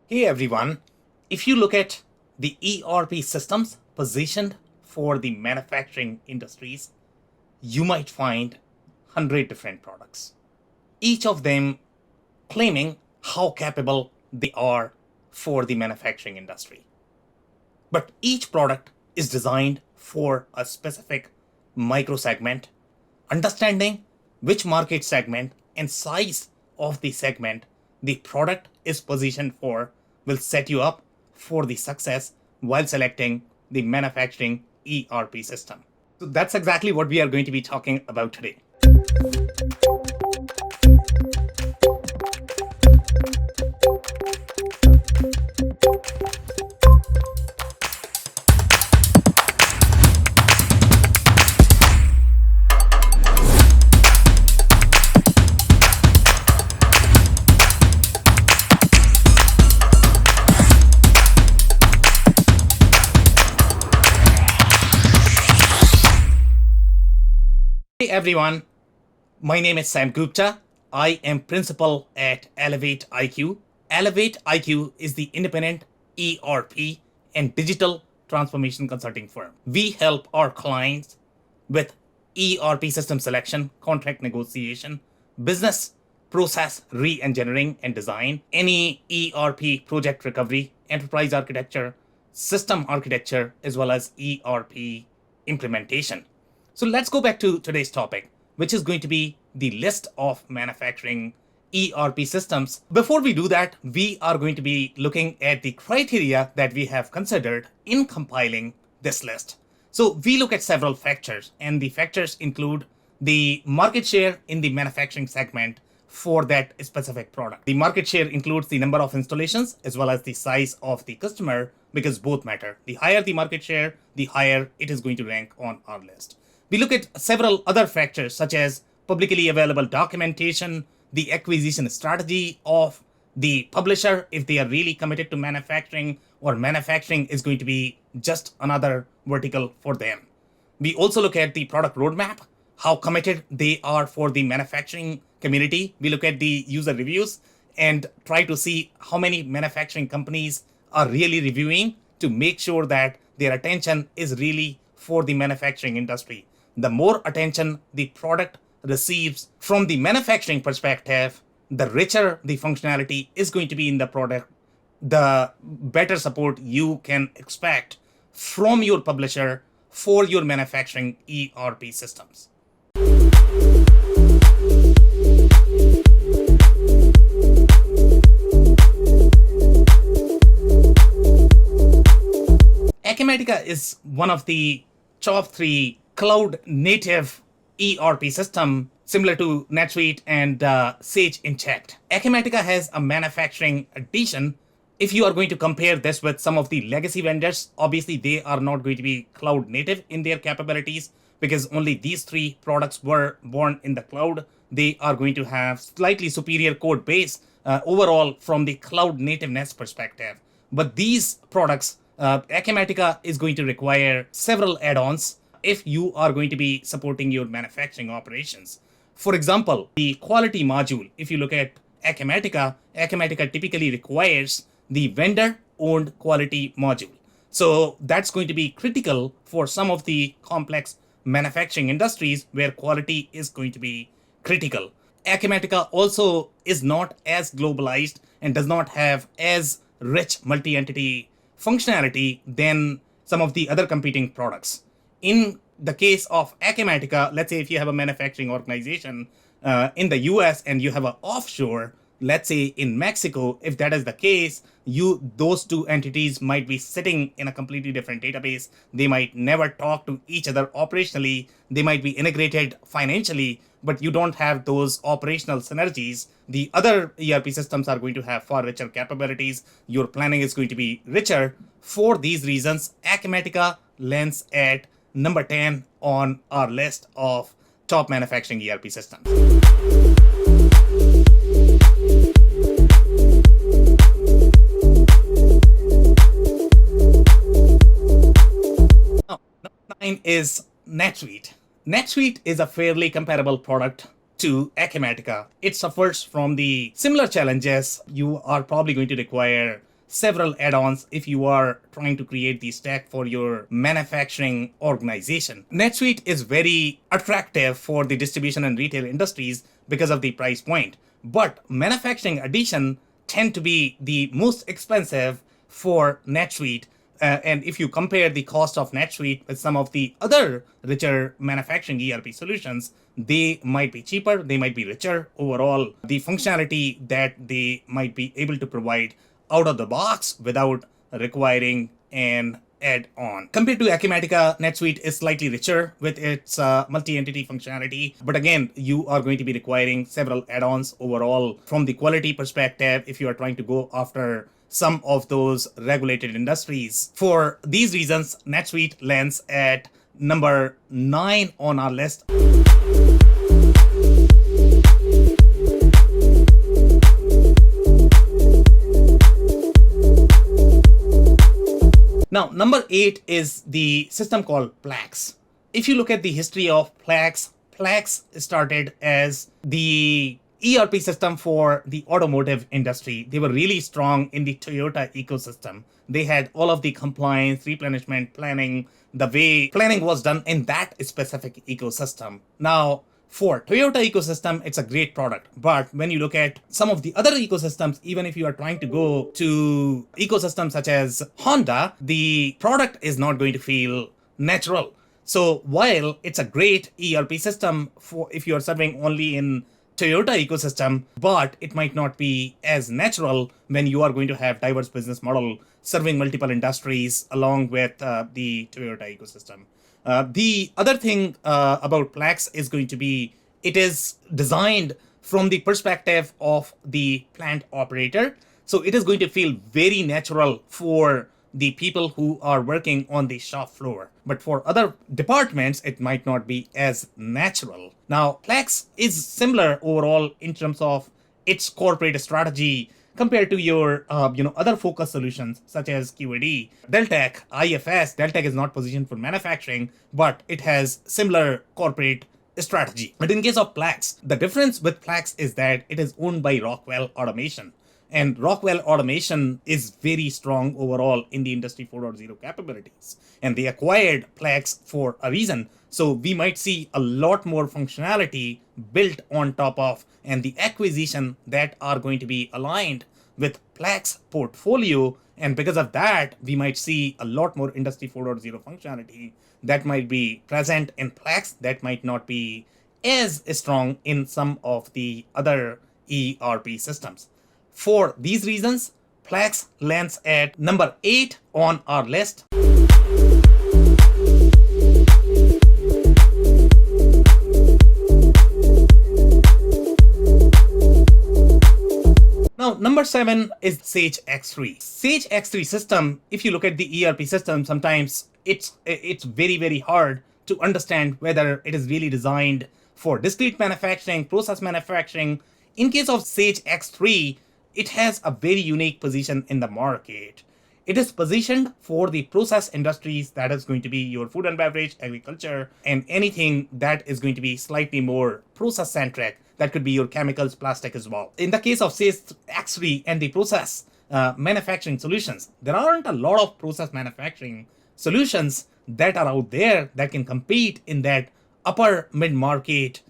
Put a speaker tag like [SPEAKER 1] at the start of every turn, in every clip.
[SPEAKER 1] Hey everyone, if you look at the ERP systems positioned for the manufacturing industries, you might find 100 different products, each of them claiming how capable they are for the manufacturing industry. But each product is designed for a specific micro segment. Understanding which market segment and size of the segment the product is positioned for will set you up for the success while selecting the manufacturing ERP system. So that's exactly what we are going to be talking about today. Hey everyone, my name is Sam Gupta. I am principal at Elevate IQ. Elevate IQ is the independent ERP and digital transformation consulting firm. We help our clients with ERP system selection, contract negotiation, business process re-engineering and design, any ERP project recovery, enterprise architecture, system architecture, as well as ERP implementation. So let's go back to today's topic, which is going to be the list of manufacturing ERP systems. Before we do that, we are going to be looking at the criteria that we have considered in compiling this list. So we look at several factors, and the factors include the market share in the manufacturing segment for that specific product. The market share includes the number of installations as well as the size of the customer, because both matter. The higher the market share, the higher it is going to rank on our list. We look at several other factors such as publicly available documentation, the acquisition strategy of the publisher, if they are really committed to manufacturing, or manufacturing is going to be just another vertical for them. We also look at the product roadmap, how committed they are for the manufacturing community. We look at the user reviews and try to see how many manufacturing companies are really reviewing to make sure that their attention is really for the manufacturing industry. The more attention the product receives from the manufacturing perspective, the richer the functionality is going to be in the product, the better support you can expect from your publisher for your manufacturing ERP systems. Acumatica is one of the top 3 cloud-native ERP system, similar to Netsuite and Sage Intacct. Acumatica has a manufacturing edition. If you are going to compare this with some of the legacy vendors, obviously they are not going to be cloud-native in their capabilities, because only these 3 products were born in the cloud. They are going to have slightly superior code base overall from the cloud-nativeness perspective. But these products, Acumatica is going to require several add-ons if you are going to be supporting your manufacturing operations. For example, the quality module, if you look at Acumatica, Acumatica typically requires the vendor-owned quality module. So that's going to be critical for some of the complex manufacturing industries where quality is going to be critical. Acumatica also is not as globalized and does not have as rich multi-entity functionality than some of the other competing products. In the case of Acumatica, let's say if you have a manufacturing organization in the US and you have an offshore, let's say in Mexico, if that is the case, those 2 entities might be sitting in a completely different database. They might never talk to each other operationally. They might be integrated financially, but you don't have those operational synergies. The other ERP systems are going to have far richer capabilities. Your planning is going to be richer. For these reasons, Acumatica lands at number 10 on our list of top manufacturing ERP systems. Now, number 9 is Netsuite. Netsuite is a fairly comparable product to Acumatica. It suffers from the similar challenges. You are probably going to require several add-ons if you are trying to create the stack for your manufacturing organization. NetSuite is very attractive for the distribution and retail industries because of the price point, but manufacturing edition tend to be the most expensive for NetSuite. And if you compare the cost of NetSuite with some of the other richer manufacturing ERP solutions, they might be cheaper, they might be richer. Overall, the functionality that they might be able to provide out of the box without requiring an add-on. Compared to Acumatica, NetSuite is slightly richer with its multi-entity functionality. But again, you are going to be requiring several add-ons overall from the quality perspective if you are trying to go after some of those regulated industries. For these reasons, NetSuite lands at number 9 on our list. Now, number 8 is the system called Plex. If you look at the history of Plex, Plex started as the ERP system for the automotive industry. They were really strong in the Toyota ecosystem. They had all of the compliance, replenishment, planning, the way planning was done in that specific ecosystem. Now, for Toyota ecosystem, it's a great product. But when you look at some of the other ecosystems, even if you are trying to go to ecosystems such as Honda, the product is not going to feel natural. So while it's a great ERP system for if you are serving only in Toyota ecosystem, but it might not be as natural when you are going to have diverse business model serving multiple industries along with the Toyota ecosystem. The other thing about Plex is going to be it is designed from the perspective of the plant operator. So it is going to feel very natural for the people who are working on the shop floor. But for other departments, it might not be as natural. Now, Plex is similar overall in terms of its corporate strategy compared to your other focus solutions such as QAD, Deltek, IFS. Deltek is not positioned for manufacturing, but it has similar corporate strategy. But in case of Plex, the difference with Plex is that it is owned by Rockwell Automation. And Rockwell Automation is very strong overall in the Industry 4.0 capabilities. And they acquired Plex for a reason. So we might see a lot more functionality built on top of and the acquisition that are going to be aligned with Plex portfolio. And because of that, we might see a lot more Industry 4.0 functionality that might be present in Plex that might not be as strong in some of the other ERP systems. For these reasons, Plex lands at number 8 on our list. Now, number 7 is Sage X3. Sage X3 system, if you look at the ERP system, sometimes it's very, very hard to understand whether it is really designed for discrete manufacturing, process manufacturing. In case of Sage X3, it has a very unique position in the market. It is positioned for the process industries, that is going to be your food and beverage, agriculture, and anything that is going to be slightly more process centric. That could be your chemicals, plastic as well. In the case of Sage X3 and the process manufacturing solutions, there aren't a lot of process manufacturing solutions that are out there that can compete in that upper mid-market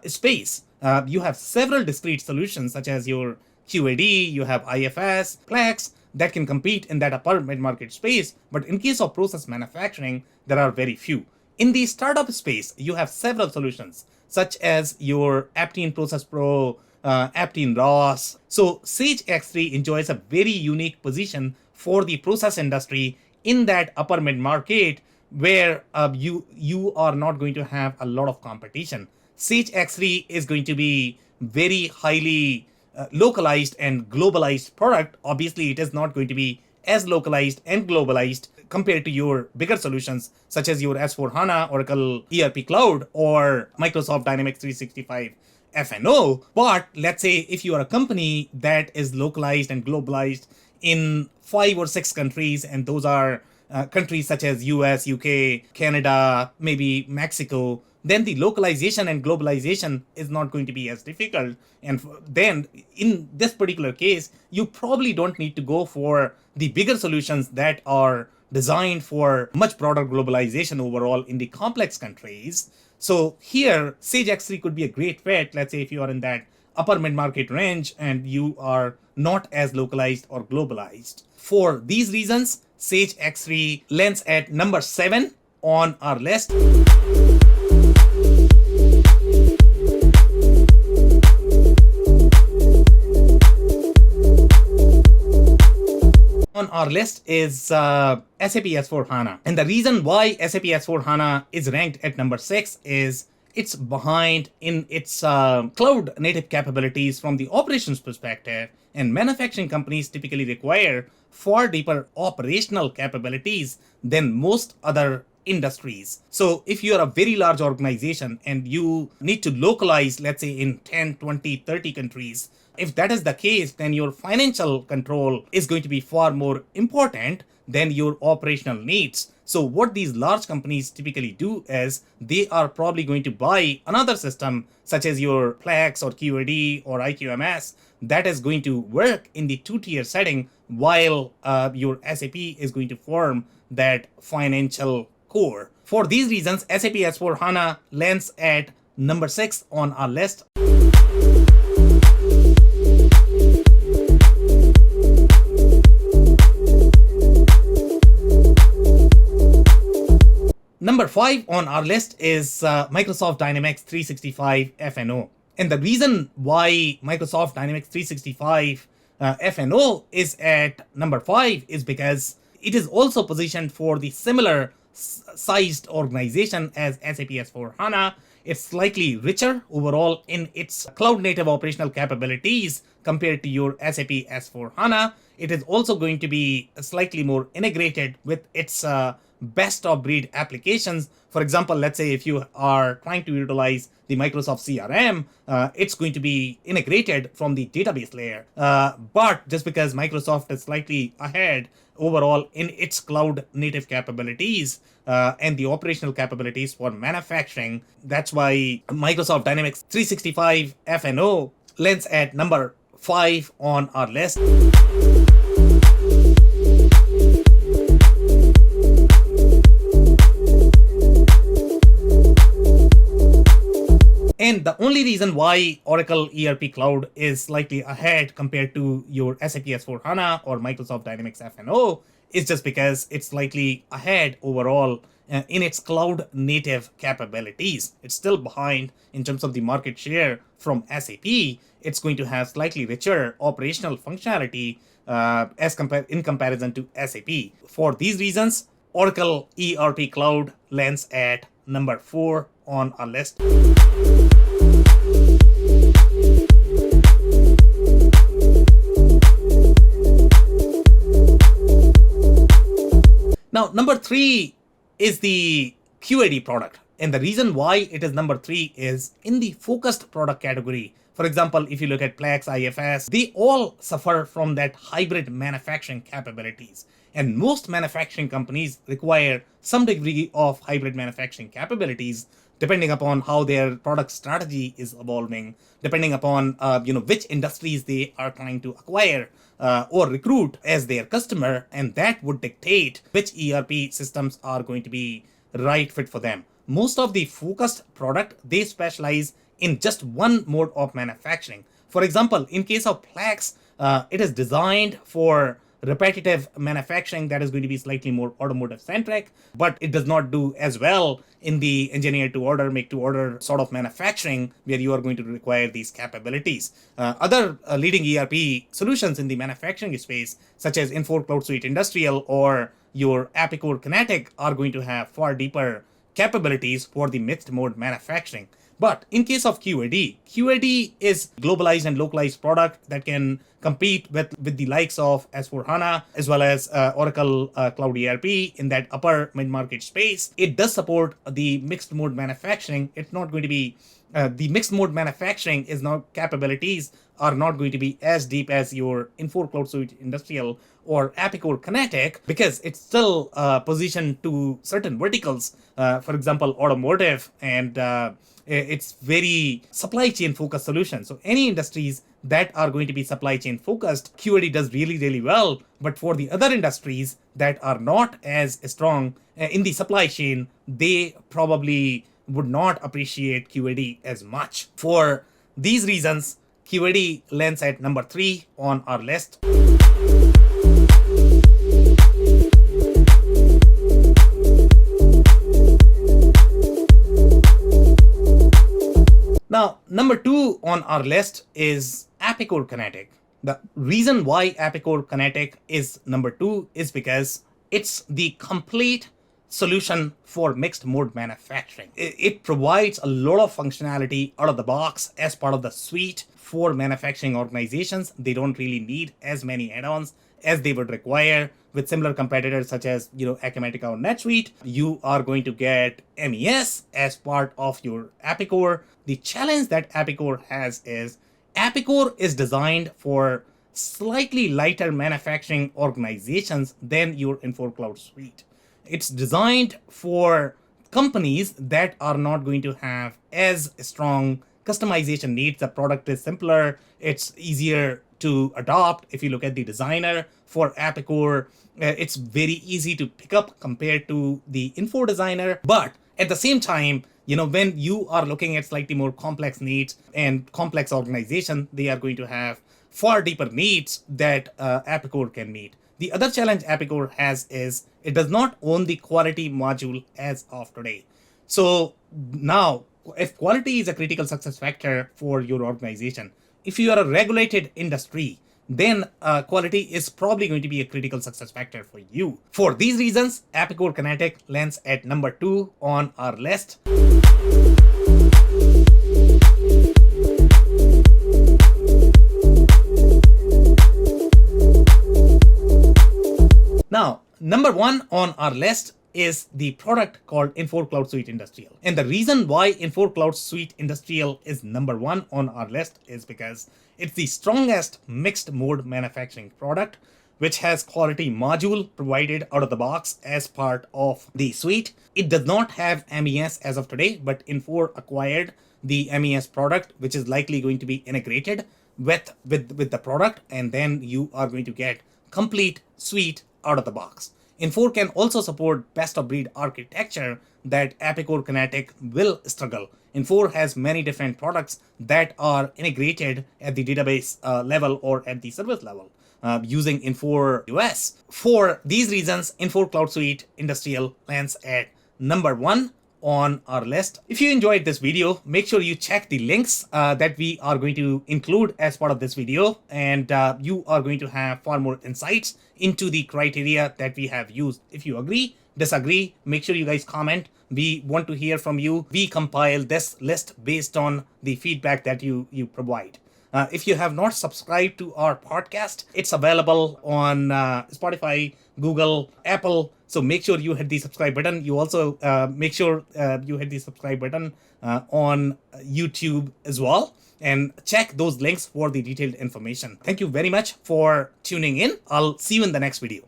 [SPEAKER 1] space. You have several discrete solutions such as your QAD, you have IFS, Plex, that can compete in that upper mid-market space. But in case of process manufacturing, there are very few. In the startup space, you have several solutions, such as your Aptine Process Pro, Aptine ROS. So Sage X3 enjoys a very unique position for the process industry in that upper mid-market where you are not going to have a lot of competition. Sage X3 is going to be very highly localized and globalized product. Obviously, it is not going to be as localized and globalized compared to your bigger solutions such as your S4HANA, Oracle ERP Cloud, or Microsoft Dynamics 365 F&O. But let's say if you are a company that is localized and globalized in 5 or 6 countries, and those are countries such as US, UK, Canada, maybe Mexico, then the localization and globalization is not going to be as difficult. And then in this particular case, you probably don't need to go for the bigger solutions that are designed for much broader globalization overall in the complex countries. So here, Sage X3 could be a great fit. Let's say if you are in that upper mid-market range and you are not as localized or globalized. For these reasons, Sage X3 lands at number 7 on our list. On our list is SAP S4HANA. And the reason why SAP S4HANA is ranked at number 6 is it's behind in its cloud native capabilities from the operations perspective, and manufacturing companies typically require far deeper operational capabilities than most other industries. So if you are a very large organization and you need to localize, let's say in 10, 20, 30 countries, if that is the case, then your financial control is going to be far more important than your operational needs. So what these large companies typically do is they are probably going to buy another system such as your Plex or QAD or IQMS that is going to work in the two-tier setting while your SAP is going to form that financial core. For these reasons, SAP S4HANA lands at number 6 on our list. Number 5 on our list is Microsoft Dynamics 365 F&O. And the reason why Microsoft Dynamics 365 F&O is at number 5 is because it is also positioned for the similar sized organization as SAP S4HANA. It's slightly richer overall in its cloud native operational capabilities compared to your SAP S4HANA. It is also going to be slightly more integrated with its best of breed applications. For example, let's say if you are trying to utilize the Microsoft CRM, it's going to be integrated from the database layer. But just because Microsoft is slightly ahead overall in its cloud native capabilities and the operational capabilities for manufacturing, that's why Microsoft Dynamics 365 F&O lands at number 5 on our list. And the only reason why Oracle ERP Cloud is slightly ahead compared to your SAP S4HANA or Microsoft Dynamics F&O is just because it's slightly ahead overall in its cloud native capabilities. It's still behind in terms of the market share from SAP. It's going to have slightly richer operational functionality in comparison to SAP. For these reasons, Oracle ERP Cloud lands at number 4 on our list. Now, number 3 is the QAD product. And the reason why it is number 3 is in the focused product category. For example, if you look at Plex, IFS, they all suffer from that hybrid manufacturing capabilities. And most manufacturing companies require some degree of hybrid manufacturing capabilities depending upon how their product strategy is evolving, depending upon which industries they are trying to acquire or recruit as their customer, and that would dictate which ERP systems are going to be right fit for them. Most of the focused product, they specialize in just one mode of manufacturing. For example, in case of Plex, it is designed for repetitive manufacturing that is going to be slightly more automotive centric, but it does not do as well in the engineer to order, make to order sort of manufacturing where you are going to require these capabilities. Other leading ERP solutions in the manufacturing space, such as Infor Cloud Suite Industrial or your Epicor Kinetic, are going to have far deeper capabilities for the mixed mode manufacturing. But in case of QAD is globalized and localized product that can compete with the likes of S4HANA as well as Oracle Cloud ERP in that upper mid-market space. It does support the mixed mode manufacturing. It's not going to be the mixed mode manufacturing is now capabilities are not going to be as deep as your Infor Cloud Suite Industrial or Epicor Kinetic, because it's still positioned to certain verticals, for example, automotive, and it's very supply chain focused solution. So any industries that are going to be supply chain focused, QAD does really, really well. But for the other industries that are not as strong in the supply chain, they probably would not appreciate QAD as much. For these reasons, QAD lands at number 3 on our list. Now, number 2 on our list is Epicor Kinetic. The reason why Epicor Kinetic is number 2 is because it's the complete solution for mixed mode manufacturing. It provides a lot of functionality out of the box as part of the suite for manufacturing organizations. They don't really need as many add-ons as they would require. With similar competitors such as Acumatica or Netsuite, you are going to get MES as part of your Epicor. The challenge that Epicor has is Epicor is designed for slightly lighter manufacturing organizations than your Infor Cloud Suite. It's designed for companies that are not going to have as strong customization needs. The product is simpler, it's easier to adopt. If you look at the designer for Epicor, it's very easy to pick up compared to the Info Designer. But at the same time, when you are looking at slightly more complex needs and complex organization, they are going to have far deeper needs that Epicor can meet. The other challenge Epicor has is it does not own the quality module as of today. So now, if quality is a critical success factor for your organization, if you are a regulated industry, then quality is probably going to be a critical success factor for you. For these reasons, Epicor Kinetic lands at number 2 on our list. Now, number 1 on our list is the product called Infor Cloud Suite Industrial. And the reason why Infor Cloud Suite Industrial is number 1 on our list is because it's the strongest mixed mode manufacturing product, which has quality module provided out of the box as part of the suite. It does not have MES as of today, but Infor acquired the MES product, which is likely going to be integrated with the product, and then you are going to get complete suite out of the box. Infor can also support best of breed architecture that Epicor Kinetic will struggle. Infor has many different products that are integrated at the database level or at the service level using Infor US. For these reasons, Infor Cloud Suite Industrial lands at number 1 on our list. If you enjoyed this video, make sure you check the links that we are going to include as part of this video, and you are going to have far more insights into the criteria that we have used. If you agree, disagree, make sure you guys comment. We want to hear from you. We compile this list based on the feedback that you provide. If you have not subscribed to our podcast, it's available on Spotify, Google, Apple. So make sure you hit the subscribe button. You also make sure you hit the subscribe button on YouTube as well. And check those links for the detailed information. Thank you very much for tuning in. I'll see you in the next video.